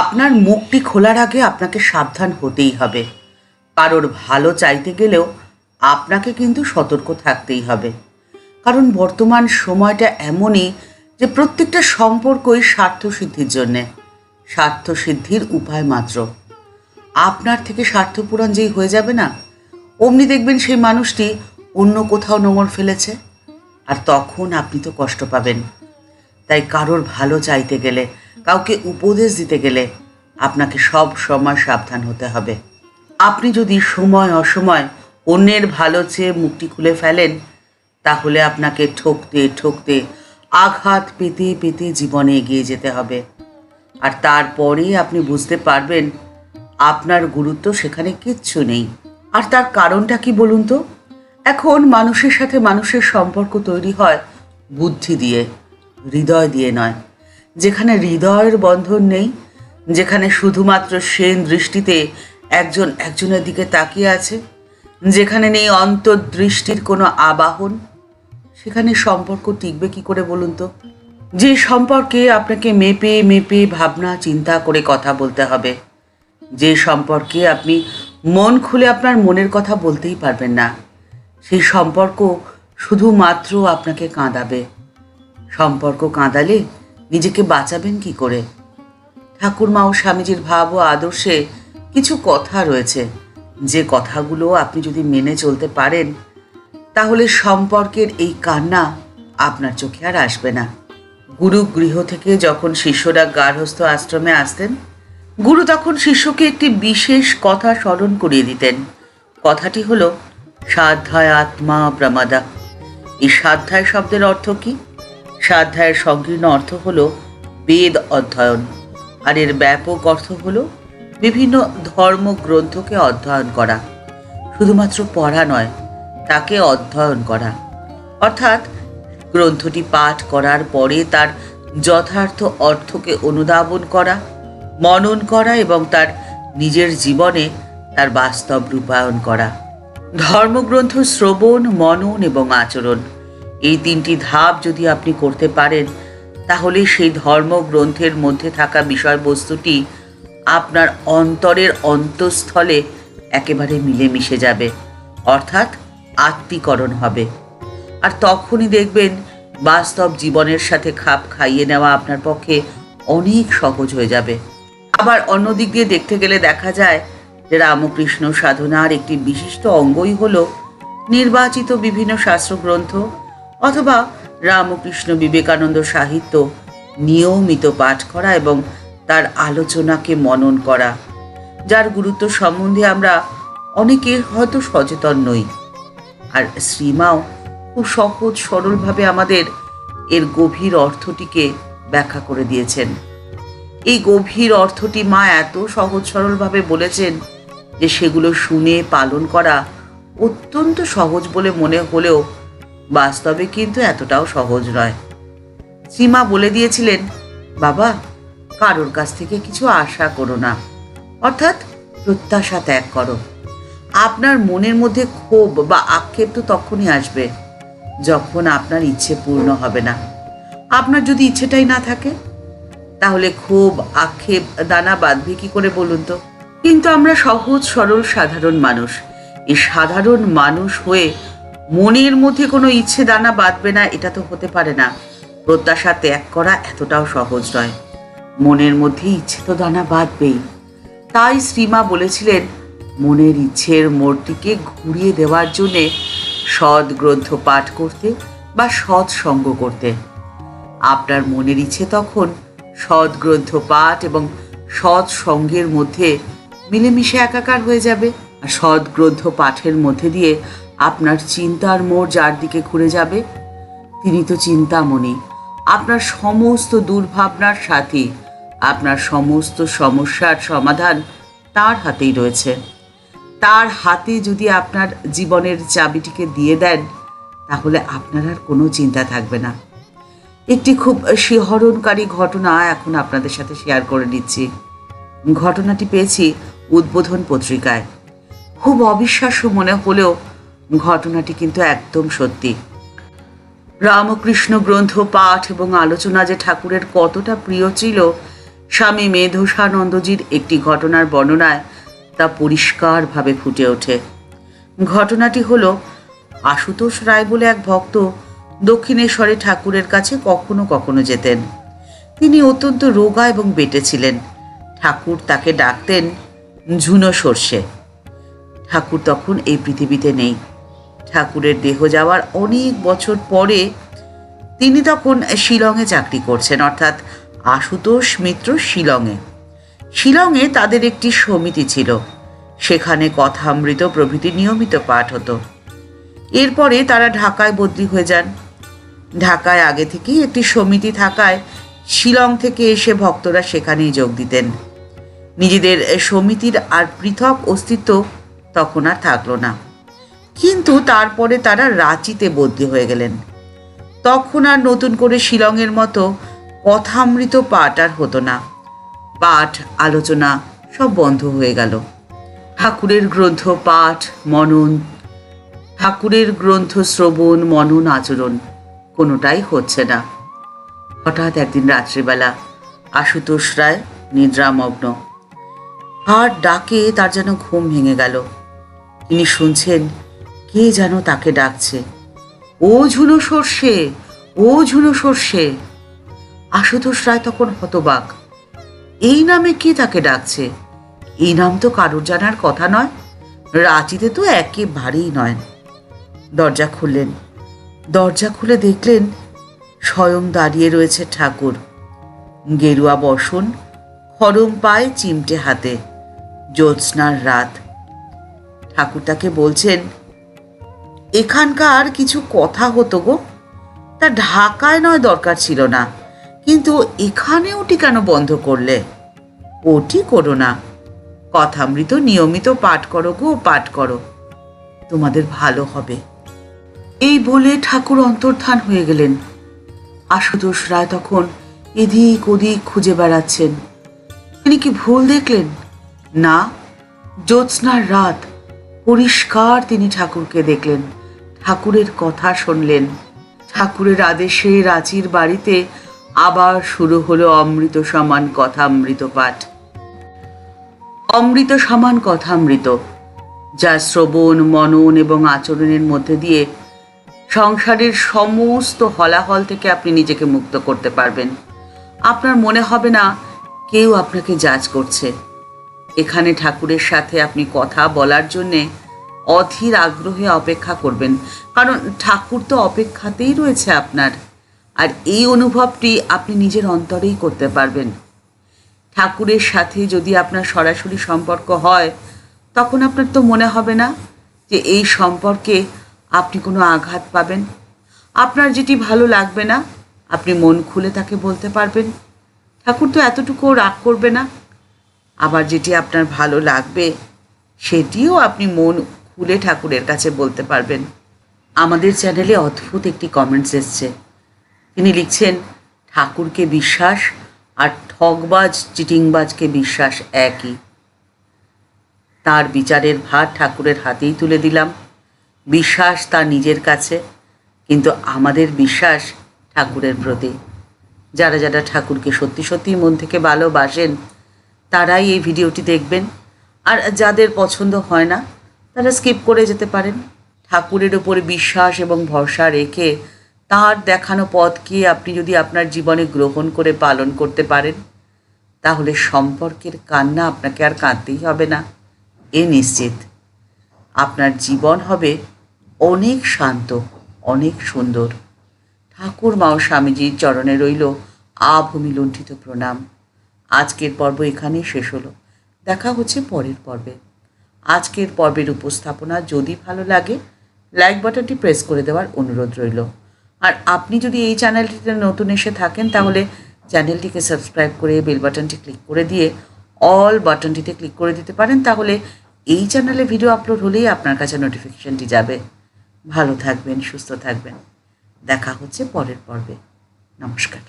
আপনার মুখটি খোলার আগে আপনাকে সাবধান হতেই হবে। কারোর ভালো চাইতে গেলেও আপনাকে কিন্তু সতর্ক থাকতেই হবে। কারণ বর্তমান সময়টা এমনই যে প্রত্যেকটা সম্পর্কই স্বার্থসিদ্ধির জন্যে, স্বার্থসিদ্ধির উপায় মাত্র। আপনার থেকে স্বার্থপূরণ যেই হয়ে যাবে না, অমনি দেখবেন সেই মানুষটি অন্য কোথাও নোঙর ফেলেছে, আর তখন আপনি তো কষ্ট পাবেন। তাই কারোর ভালো চাইতে গেলে, কাউকে উপদেশ দিতে গেলে আপনাকে সব সময় সাবধান হতে হবে। আপনি যদি সময় অসময় অন্যের ভালো চেয়ে মুখটি খুলে ফেলেন, তাহলে আপনাকে ঠকতে ঠকতে আঘাত পেতে পেতে জীবনে এগিয়ে যেতে হবে। আর তারপরে আপনি বুঝতে পারবেন আপনার গুরুত্ব সেখানে কিচ্ছু নেই। আর তার কারণটা কি বলুন তো? এখন মানুষের সাথে মানুষের সম্পর্ক তৈরি হয় বুদ্ধি দিয়ে, হৃদয় দিয়ে নয়। যেখানে হৃদয়ের বন্ধন নেই, যেখানে শুধুমাত্র সেন দৃষ্টিতে একজন একজনের দিকে তাকিয়ে আছে, যেখানে নেই অন্তর্দৃষ্টির কোনো আবাহন, সেখানে সম্পর্ক টিকবে কি করে বলুন তো? যে সম্পর্কে আপনাকে মেপে মেপে ভাবনা চিন্তা করে কথা বলতে হবে, যে সম্পর্কে আপনি মন খুলে আপনার মনের কথা বলতেই পারবেন না, সেই সম্পর্ক শুধুমাত্র আপনাকে কাঁদাবে। সম্পর্ক কাঁদালে নিজেকে বাঁচাবেন কি করে? ঠাকুরমা ও স্বামীজির ভাব ও আদর্শে কিছু কথা রয়েছে, যে কথাগুলো আপনি যদি মেনে চলতে পারেন, তাহলে সম্পর্কের এই কান্না আপনার চোখে আর আসবে না। গুরু গৃহ থেকে যখন শিষ্যরা গার্হস্থ আশ্রমে আসতেন, গুরু তখন শিষ্যকে একটি বিশেষ কথা স্মরণ করিয়ে দিতেন। কথাটি হলো সাধ্যায় আত্মা প্রমাদা। এই সাধ্যায় শব্দের অর্থ কি? সাধ্যায়ের সংকীর্ণ অর্থ হলো বেদ অধ্যয়ন, আর এর ব্যাপক অর্থ হলো বিভিন্ন ধর্মগ্রন্থকে অধ্যয়ন করা। শুধুমাত্র পড়া নয়, তাকে অধ্যয়ন করা, অর্থাৎ গ্রন্থটি পাঠ করার পরে তার যথার্থ অর্থকে অনুধাবন করা, মনন করা এবং তার নিজের জীবনে তার বাস্তব রূপায়ণ করা। ধর্মগ্রন্থ শ্রবণ, মনন এবং আচরণ, এই তিনটি ধাপ যদি আপনি করতে পারেন, তাহলে সেই ধর্মগ্রন্থের মধ্যে থাকা বিষয়বস্তুটি আপনার অন্তরের অন্তঃস্থলে একেবারে মিলেমিশে যাবে, অর্থাৎ আত্মীকরণ হবে। আর তখনই দেখবেন বাস্তব জীবনের সাথে খাপ খাইয়ে নেওয়া আপনার পক্ষে অনেক সহজ হয়ে যাবে। আবার অন্যদিক দিয়ে দেখতে গেলে দেখা যায় যে রামকৃষ্ণ সাধনার একটি বিশিষ্ট অঙ্গই হলো নির্বাচিত বিভিন্ন শাস্ত্রগ্রন্থ অথবা রামকৃষ্ণ বিবেকানন্দ সাহিত্য নিয়মিত পাঠ করা এবং তার আলোচনাকে মনন করা, যার গুরুত্ব সম্বন্ধে আমরা অনেকে হয়তো সচেতন নই। আর শ্রীমাও খুব সহজ সরলভাবে আমাদের এর গভীর অর্থটিকে ব্যাখ্যা করে দিয়েছেন। এই গভীর অর্থটি মা এত সহজ সরলভাবে বলেছেন যে সেগুলো শুনে পালন করা অত্যন্ত সহজ বলে মনে হলেও বাস্তবে কিন্তু এতটাও সহজ নয়। শ্রীমা বলে দিয়েছিলেন, বাবা, কারোর কাছ থেকে কিছু আশা করো না, অর্থাৎ প্রত্যাশা ত্যাগ করো। আপনার মনের মধ্যে ক্ষোভ বা আক্ষেপ তো তখনই আসবে যখন আপনার ইচ্ছে পূর্ণ হবে না। আপনার যদি ইচ্ছেটাই না থাকে, তাহলে ক্ষোভ আক্ষেপ দানা বাঁধবে কি করে বলুন তো? কিন্তু আমরা সহজ সরল সাধারণ মানুষ। এই সাধারণ মানুষ হয়ে মনের মধ্যে কোনো ইচ্ছে দানা বাঁধবে না, এটা তো হতে পারে না। প্রত্যাশা ত্যাগ করা এতটাও সহজ নয়। মনের মধ্যে ইচ্ছে তো দানা বাঁধবেই। তাই শ্রীমা বলেছিলেন, মনের ইচ্ছের মোড়টিকে ঘুরিয়ে দেওয়ার জন্যে সৎ গ্রন্থ পাঠ করতে বা সৎসঙ্গ করতে। আপনার মনের ইচ্ছে তখন সৎ গ্রন্থ পাঠ এবং সৎসঙ্গের মধ্যে মিলেমিশে একাকার হয়ে যাবে। আর সৎ গ্রন্থ পাঠের মধ্যে দিয়ে আপনার চিন্তার মোড় যার দিকে ঘুরে যাবে, তিনি তো চিন্তামণি। আপনার সমস্ত দুর্ভাবনার সাথে আপনার সমস্ত সমস্যার সমাধান তার হাতেই রয়েছে। তার হাতে যদি আপনার জীবনের চাবিটিকে দিয়ে দেন, তাহলে আপনার আর কোনো চিন্তা থাকবে না। একটি খুব শিহরণকারী ঘটনা এখন আপনাদের সাথে শেয়ার করে নিচ্ছি। ঘটনাটি পেয়েছি উদ্বোধন পত্রিকায়। খুব অবিশ্বাস্য মনে হলেও ঘটনাটি কিন্তু একদম সত্যি। রামকৃষ্ণ গ্রন্থ পাঠ এবং আলোচনা যে ঠাকুরের কতটা প্রিয় ছিল, স্বামী মেধোসানন্দজির একটি ঘটনার বর্ণনায় তা পরিষ্কারভাবে ফুটে ওঠে। ঘটনাটি হলো, আশুতোষ রায় বলে এক ভক্ত দক্ষিণেশ্বরে ঠাকুরের কাছে কখনো কখনো যেতেন। তিনি অত্যন্ত রোগা এবং বেঁটে ছিলেন। ঠাকুর তাকে ডাকতেন ঝুনো সর্ষে। ঠাকুর তখন এই পৃথিবীতে নেই। ঠাকুরের দেহ যাওয়ার অনেক বছর পরে তিনি তখন শিলংয়ে চাকরি করছেন, অর্থাৎ আশুতোষ মিত্র শিলংয়ে তাদের একটি সমিতি ছিল। সেখানে কথামৃত প্রভৃতি নিয়মিত পাঠ হতো। এরপরে তারা ঢাকায় বদলি হয়ে যান। ঢাকায় আগে থেকেই একটি সমিতি থাকায় শিলং থেকে এসে ভক্তরা সেখানেই যোগ দিতেন। নিজেদের সমিতির আর পৃথক অস্তিত্ব তখন আর থাকলো না। কিন্তু তারপরে তারা রাঁচিতে বদলি হয়ে গেলেন। তখন আর নতুন করে শিলংয়ের মতো কথামৃত পাঠ আর হতো না। পাঠ আলোচনা সব বন্ধ হয়ে গেল। ঠাকুরের গ্রন্থ পাঠ মনন, ঠাকুরের গ্রন্থ শ্রবণ মনন আচরণ কোনোটাই হচ্ছে না। হঠাৎ একদিন রাত্রিবেলা আশুতোষ রায় নিদ্রামগ্ন। আর ডাকে তার যেন ঘুম ভেঙে গেল। তিনি শুনছেন কে যেন তাকে ডাকছে, ও ঝুনো সর্ষে, ও ঝুনো সর্ষে। আশুতোষ রায় তখন হতবাক। এই নামে কে তাকে ডাকছে? এই নাম তো কারোর জানার কথা নয়, রাঁচিতে তো একেবারেই নয়। দরজা খুললেন। দরজা খুলে দেখলেন স্বয়ং দাঁড়িয়ে রয়েছে ঠাকুর। গেরুয়া বসন, খড়ম পায়ে, চিমটে হাতে, জ্যোৎস্নার রাত। ঠাকুর তাকে বলছেন, এখানকার কিছু কথা হতো গো, তা ঢাকায় নয় দরকার ছিল না, কিন্তু এখানে ওটি কেন বন্ধ করলে? ওটি করো না, কথামৃত নিয়মিত পাঠ করো গো, পাঠ করো, তোমাদের ভালো হবে। এই বলে ঠাকুর অন্তর্ধান হয়ে গেলেন। আশুতোষ রায় তখন এদিক ওদিক খুঁজে বেড়াচ্ছেন। তিনি কি ভুল দেখলেন? না, জ্যোৎস্নার রাত পরিষ্কার তিনি ঠাকুরকে দেখলেন, ঠাকুরের কথা শুনলেন। ঠাকুরের আদেশে রাঁচির বাড়িতে আবার শুরু হলো অমৃত সমান কথামৃত পাঠ। অমৃত সমান কথামৃত, যা শ্রবণ মনন এবং আচরণের মধ্যে দিয়ে সংসারের সমস্ত হলাহল থেকে আপনি নিজেকে মুক্ত করতে পারবেন। আপনার মনে হবে না কেউ আপনাকে জাজ করছে। এখানে ঠাকুরের সাথে আপনি কথা বলার জন্যে অধীর আগ্রহে অপেক্ষা করবেন, কারণ ঠাকুর তো অপেক্ষাতেই রয়েছে আপনার। আর এই অনুভবটি আপনি নিজের অন্তরেই করতে পারবেন। ঠাকুরের সাথে যদি আপনার সরাসরি সম্পর্ক হয়, তখন আপনার তো মনে হবে না যে এই সম্পর্কে আপনি কোনো আঘাত পাবেন। আপনার যেটি ভালো লাগবে না, আপনি মন খুলে তাকে বলতে পারবেন। ঠাকুর তো এতটুকুও রাগ করবে না। আবার যেটি আপনার ভালো লাগবে, সেটিও আপনি মন খুলে ঠাকুরের কাছে বলতে পারবেন। আমাদের চ্যানেলে অদ্ভুত একটি কমেন্টস এসছে। তিনি লিখছেন, ঠাকুরকে বিশ্বাস আর ঠকবাজ চিটিংবাজকে বিশ্বাস একই। তার বিচারের ভার ঠাকুরের হাতেই তুলে দিলাম। বিশ্বাস তার নিজের কাছে, কিন্তু আমাদের বিশ্বাস ঠাকুরের প্রতি। যারা যারা ঠাকুরকে সত্যি সত্যি মন থেকে ভালোবাসেন তারাই এই ভিডিওটি দেখবেন, আর যাদের পছন্দ হয় না তারা স্কিপ করে যেতে পারেন। ঠাকুরের উপরে বিশ্বাস এবং ভরসা রেখে তাঁর দেখানো পথকে আপনি যদি আপনার জীবনে গ্রহণ করে পালন করতে পারেন, তাহলে সম্পর্কের কান্না আপনাকে আর কাঁদতেই হবে না, এ নিশ্চিত। আপনার জীবন হবে অনেক শান্ত, অনেক সুন্দর। ঠাকুর মা ও স্বামীজির চরণে রইল আভূমি লুণ্ঠিত প্রণাম। আজকের পর্ব এখানেই শেষ হলো। দেখা হচ্ছে পরের পর্বে। আজকের পর্বের উপস্থাপনা যদি ভালো লাগে, লাইক বাটনটি প্রেস করে দেওয়ার অনুরোধ রইল। আর আপনি যদি এই চ্যানেলটিতে নতুন এসে থাকেন, তাহলে চ্যানেলটিকে সাবস্ক্রাইব করে বেল বাটনটি ক্লিক করে দিয়ে অল বাটনটিতে ক্লিক করে দিতে পারেন। তাহলে এই চ্যানেলে ভিডিও আপলোড হলেই আপনার কাছে নোটিফিকেশনটি যাবে। ভালো থাকবেন, সুস্থ থাকবেন। দেখা হচ্ছে পরের পর্বে। নমস্কার।